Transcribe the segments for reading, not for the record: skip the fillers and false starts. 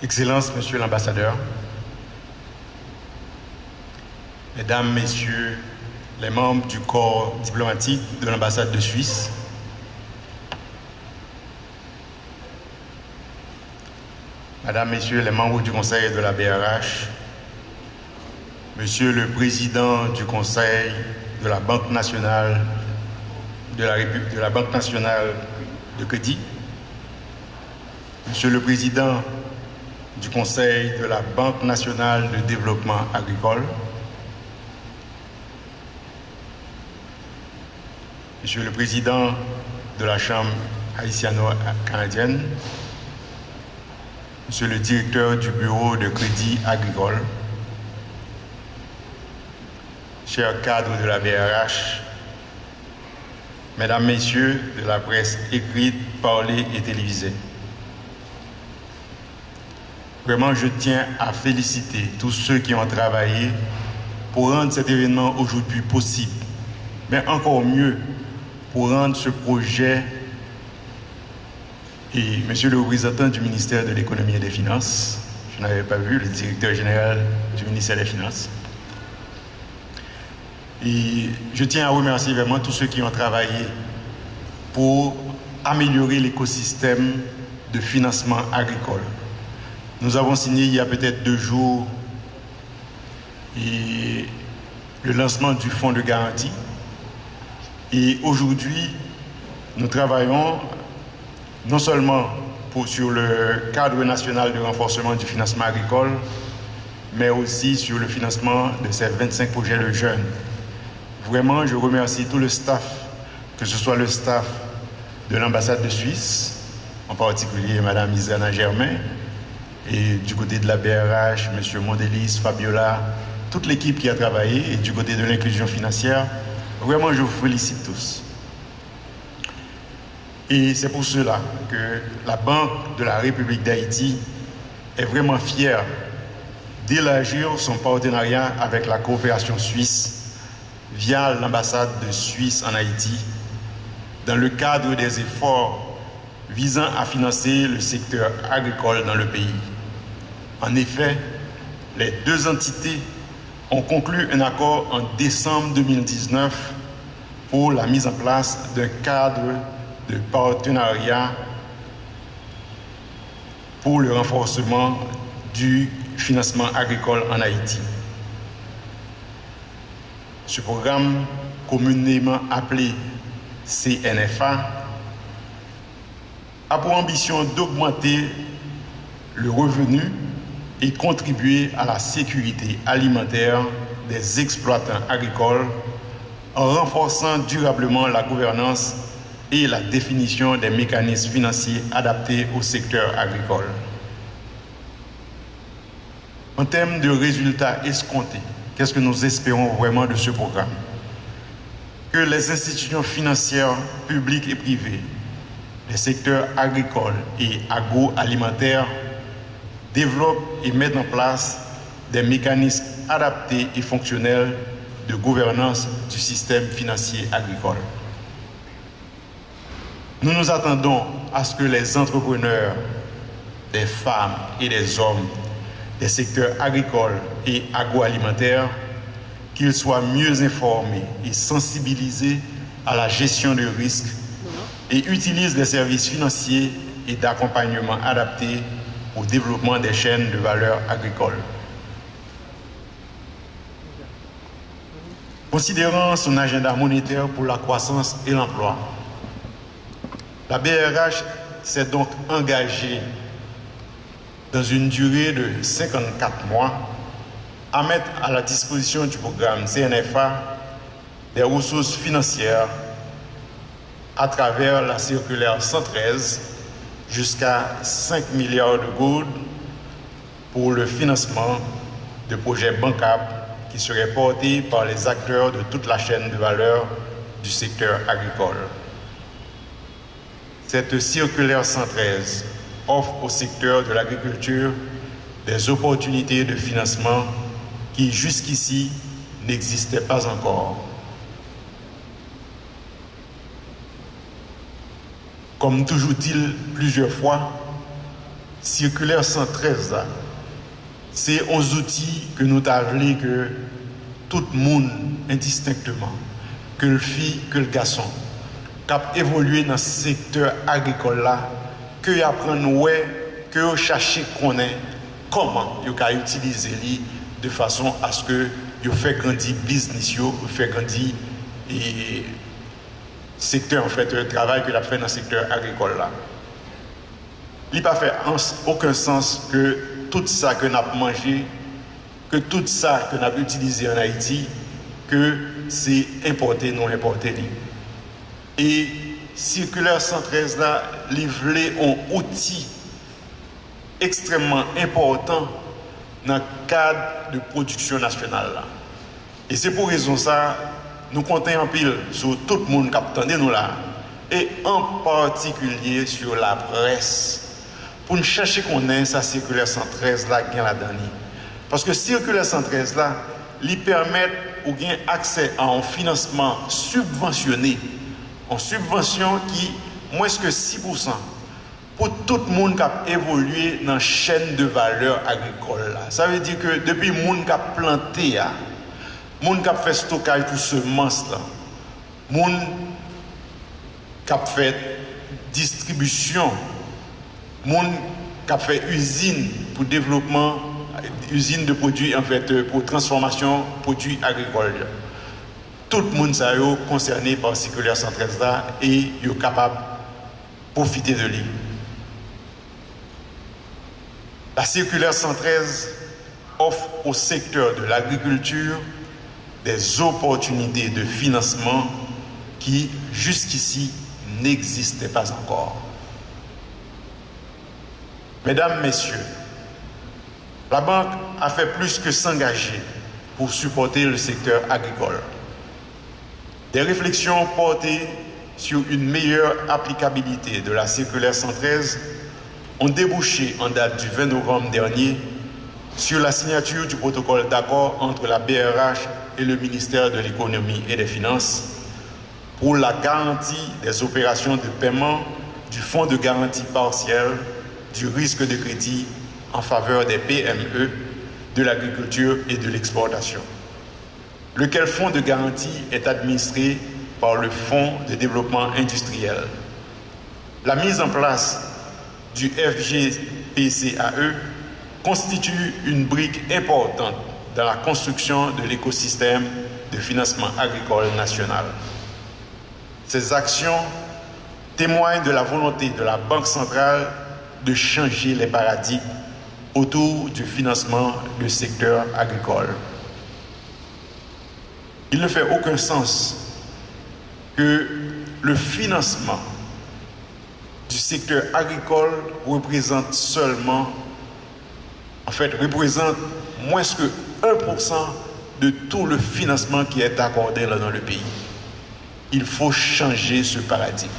Excellences, Monsieur l'ambassadeur, Mesdames, Messieurs les membres du corps diplomatique de l'ambassade de Suisse, Mesdames, Messieurs les membres du Conseil de la BRH, Monsieur le Président du Conseil de la Banque nationale de la Banque nationale de crédit, Monsieur le Président du Conseil de la Banque nationale de développement agricole, Monsieur le Président de la Chambre haïtiano-canadienne, Monsieur le Directeur du Bureau de crédit agricole, chers cadres de la BRH, Mesdames, Messieurs de la presse écrite, parlée et télévisée. Vraiment, je tiens à féliciter tous ceux qui ont travaillé pour rendre cet événement aujourd'hui possible, mais encore mieux, pour rendre ce projet, et Monsieur le représentant du ministère de l'économie et des finances, je n'avais pas vu le directeur général du ministère des Finances, et je tiens à remercier vraiment tous ceux qui ont travaillé pour améliorer l'écosystème de financement agricole. Nous avons signé il y a peut-être 2 jours le lancement du fonds de garantie. Et aujourd'hui, nous travaillons non seulement sur le cadre national de renforcement du financement agricole, mais aussi sur le financement de ces 25 projets de jeunes. Vraiment, je remercie tout le staff, que ce soit le staff de l'ambassade de Suisse, en particulier Mme Isana Germain, et du côté de la BRH, M. Mondelis, Fabiola, toute l'équipe qui a travaillé, et du côté de l'inclusion financière. Vraiment, je vous félicite tous. Et c'est pour cela que la Banque de la République d'Haïti est vraiment fière d'élargir son partenariat avec la coopération suisse via l'ambassade de Suisse en Haïti dans le cadre des efforts visant à financer le secteur agricole dans le pays. En effet, les 2 entités ont conclu un accord en décembre 2019 pour la mise en place d'un cadre de partenariat pour le renforcement du financement agricole en Haïti. Ce programme, communément appelé CNFA, a pour ambition d'augmenter le revenu et contribuer à la sécurité alimentaire des exploitants agricoles en renforçant durablement la gouvernance et la définition des mécanismes financiers adaptés au secteur agricole. En termes de résultats escomptés, qu'est-ce que nous espérons vraiment de ce programme? Que les institutions financières publiques et privées, les secteurs agricoles et agroalimentaires développent et mettent en place des mécanismes adaptés et fonctionnels de gouvernance du système financier agricole. Nous nous attendons à ce que les entrepreneurs, des femmes et des hommes des secteurs agricoles et agroalimentaires, qu'ils soient mieux informés et sensibilisés à la gestion de risques et utilisent des services financiers et d'accompagnement adaptés au développement des chaînes de valeur agricoles. Considérant son agenda monétaire pour la croissance et l'emploi, la BRH s'est donc engagée dans une durée de 54 mois à mettre à la disposition du programme CNFA des ressources financières à travers la circulaire 113 jusqu'à 5 milliards de gourdes pour le financement de projets bancables qui seraient portés par les acteurs de toute la chaîne de valeur du secteur agricole. Cette circulaire 113 offre au secteur de l'agriculture des opportunités de financement qui jusqu'ici n'existaient pas encore. Comme toujours dit plusieurs fois, circulaire 113 là, c'est un outil que nous avons que tout le monde indistinctement, que le fille, que le garçon, cap évoluer dans ce secteur agricole là, que apprendre que chercher connaître comment il peut utiliser lui de façon à ce que il fait grandir business yo, fait grandir et secteur en fait le travail que l'a fait dans le secteur agricole là. Il n'a pas fait aucun sens que tout ça que nous avons mangé, que tout ça que nous avons utilisé en Haïti, que c'est importé, non importé. Et circulaire 113 là, livré un outil extrêmement important dans le cadre de production nationale là. Et c'est pour raison ça, nous comptons en pile sur tout le monde qui attend nous là, et en particulier sur la presse, pour nous chercher qu'on ait sa circulaire 113 là, qui est la dernière. Parce que circulaire 113 là, lui permet ou gain accès à un financement subventionné, en subvention qui moins que 6% pour tout le monde qui a évolué dans la chaîne de valeur agricole là. Ça veut dire que depuis le monde qui a planté, le monde qui a fait stockage pour semences là, le monde qui a fait distribution, le monde qui a fait usine pour développement, usine de produits en fait pour transformation produits agricoles. Tout le monde est concerné par circulaire 113 là et est capable de profiter de lui. La circulaire 113 offre au secteur de l'agriculture des opportunités de financement qui jusqu'ici n'existaient pas encore. Mesdames, Messieurs, la banque a fait plus que s'engager pour supporter le secteur agricole. Des réflexions portées sur une meilleure applicabilité de la circulaire 113 ont débouché en date du 20 novembre dernier sur la signature du protocole d'accord entre la BRH et le ministère de l'Économie et des Finances pour la garantie des opérations de paiement du Fonds de garantie partielle du risque de crédit en faveur des PME, de l'agriculture et de l'exportation, lequel fonds de garantie est administré par le Fonds de développement industriel. La mise en place du FGPCAE constitue une brique importante dans la construction de l'écosystème de financement agricole national. Ces actions témoignent de la volonté de la Banque centrale de changer les paradigmes autour du financement du secteur agricole. Il ne fait aucun sens que le financement du secteur agricole représente moins que 1% de tout le financement qui est accordé là dans le pays. Il faut changer ce paradigme.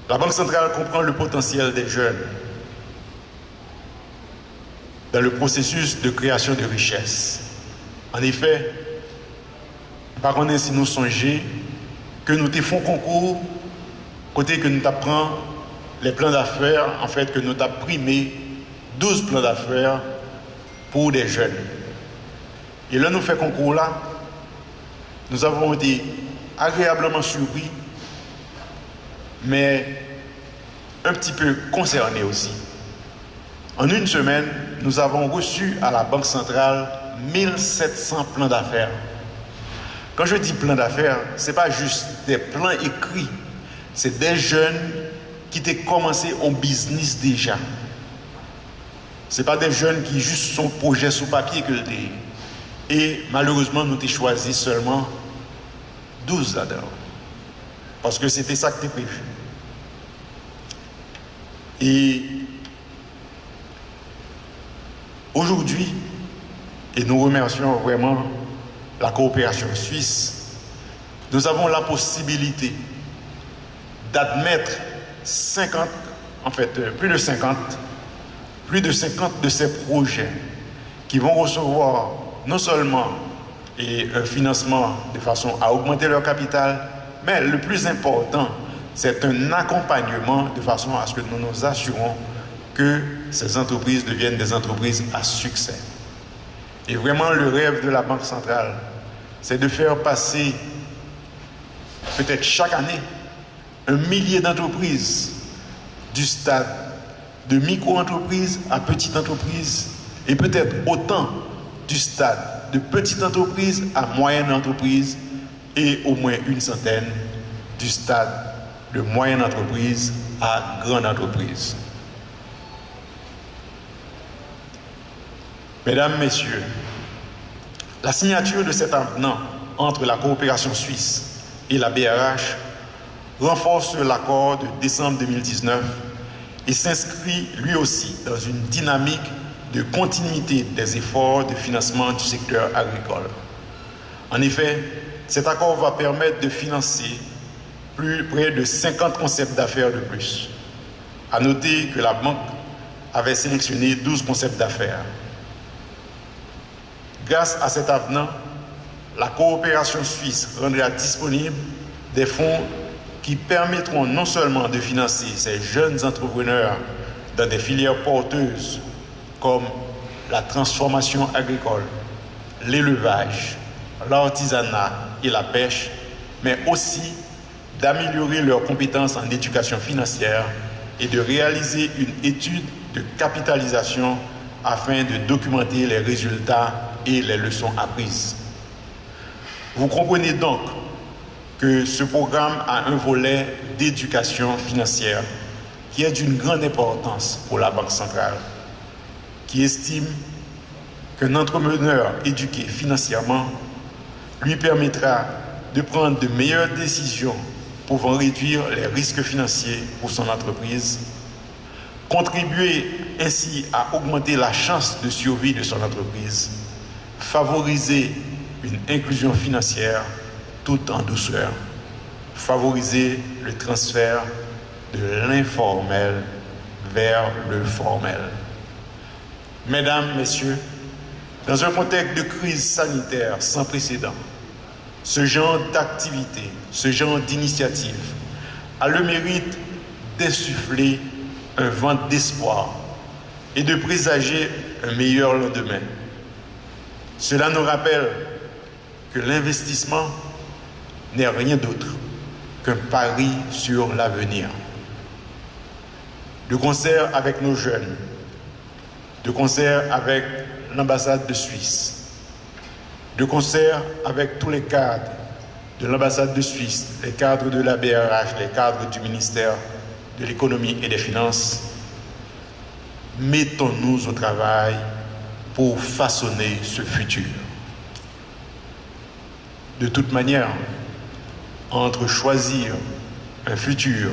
La Banque centrale comprend le potentiel des jeunes dans le processus de création de richesses. En effet, par contre, si nous songeons que nous te faisons concours, côté que nous apprenons les plans d'affaires, en fait, que nous avons primé 12 plans d'affaires pour des jeunes. Et là, nous faisons concours là, nous avons été agréablement surpris, mais un petit peu concernés aussi. En une semaine, nous avons reçu à la Banque centrale 1700 plans d'affaires. Quand je dis plans d'affaires, ce n'est pas juste des plans écrits, c'est des jeunes qui ont commencé en business déjà. Ce n'est pas des jeunes qui juste sont projets sous papier que des. Et malheureusement, nous avons choisi seulement 12 là-dedans. Parce que c'était ça qui était prévu. Et aujourd'hui, et nous remercions vraiment la coopération suisse, nous avons la possibilité d'admettre plus de 50 de ces projets qui vont recevoir non seulement un financement de façon à augmenter leur capital, mais le plus important, c'est un accompagnement de façon à ce que nous nous assurons que ces entreprises deviennent des entreprises à succès. Et vraiment, le rêve de la Banque centrale, c'est de faire passer, peut-être chaque année, 1 millier d'entreprises du stade de micro-entreprise à petite entreprise, et peut-être autant du stade de petite entreprise à moyenne entreprise, et au moins une centaine du stade de moyenne entreprise à grande entreprise. Mesdames, Messieurs, la signature de cet avenant entre la coopération suisse et la BRH renforce l'accord de décembre 2019 et s'inscrit lui aussi dans une dynamique de continuité des efforts de financement du secteur agricole. En effet, cet accord va permettre de financer près de 50 concepts d'affaires de plus. À noter que la banque avait sélectionné 12 concepts d'affaires. Grâce à cet avenant, la coopération suisse rendra disponible des fonds qui permettront non seulement de financer ces jeunes entrepreneurs dans des filières porteuses comme la transformation agricole, l'élevage, l'artisanat et la pêche, mais aussi d'améliorer leurs compétences en éducation financière et de réaliser une étude de capitalisation afin de documenter les résultats et les leçons apprises. Vous comprenez donc que ce programme a un volet d'éducation financière qui est d'une grande importance pour la Banque centrale, qui estime qu'un entrepreneur éduqué financièrement lui permettra de prendre de meilleures décisions pouvant réduire les risques financiers pour son entreprise, contribuer ainsi à augmenter la chance de survie de son entreprise, favoriser une inclusion financière tout en douceur, favoriser le transfert de l'informel vers le formel. Mesdames, Messieurs, dans un contexte de crise sanitaire sans précédent, ce genre d'activité, ce genre d'initiative a le mérite d'insuffler un vent d'espoir et de présager un meilleur lendemain. Cela nous rappelle que l'investissement n'est rien d'autre qu'un pari sur l'avenir. De concert avec nos jeunes, de concert avec l'ambassade de Suisse, de concert avec tous les cadres de l'ambassade de Suisse, les cadres de la BRH, les cadres du ministère de l'économie et des finances, mettons-nous au travail pour façonner ce futur. De toute manière, entre choisir un futur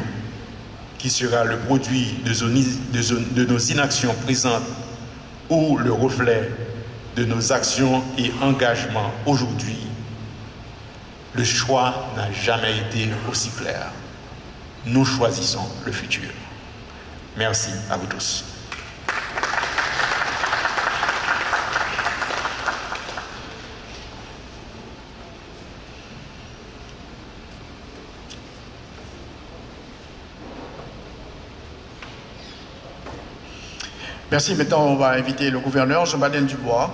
qui sera le produit de nos inactions présentes ou le reflet de nos actions et engagements aujourd'hui, le choix n'a jamais été aussi clair. Nous choisissons le futur. Merci à vous tous. Merci. Maintenant, on va inviter le gouverneur Jean-Baptiste Dubois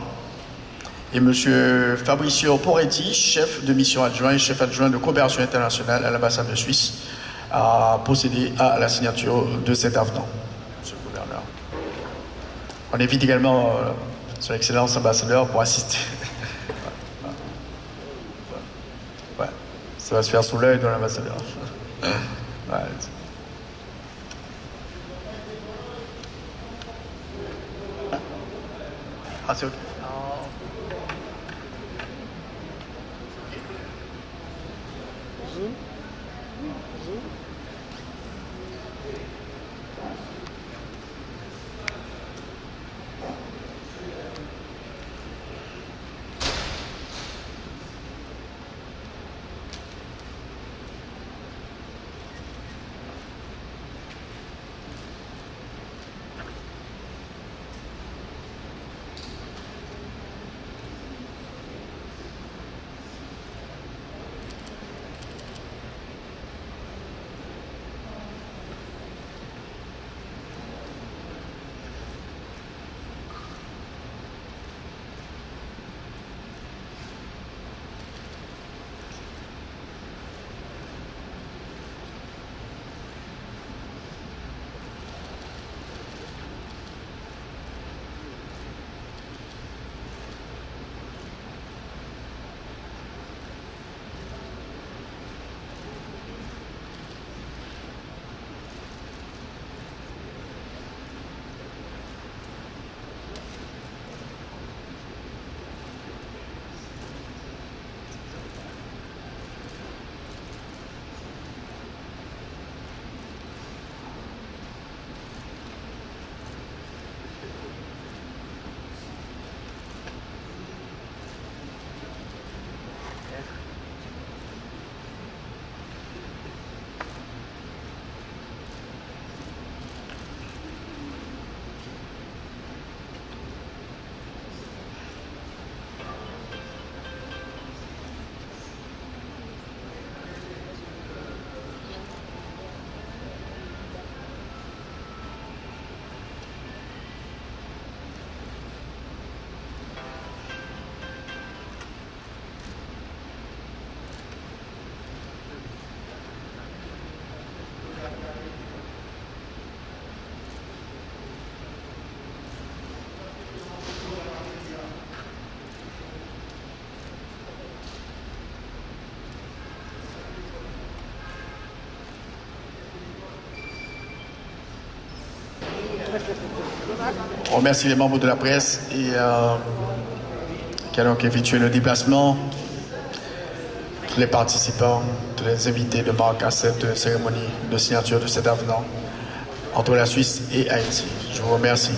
et M. Fabricio Poretti, chef de mission adjoint et chef adjoint de coopération internationale à l'ambassade de Suisse, à procéder à la signature de cet avenant. Monsieur le gouverneur. On invite également son excellence ambassadeur pour assister. Ouais. Ça va se faire sous l'œil de l'ambassadeur. Ouais. Ah, c'est OK. On remercie les membres de la presse et qui ont effectué le déplacement, tous les participants, tous les invités de marque à cette cérémonie de signature de cet avenant entre la Suisse et Haïti. Je vous remercie.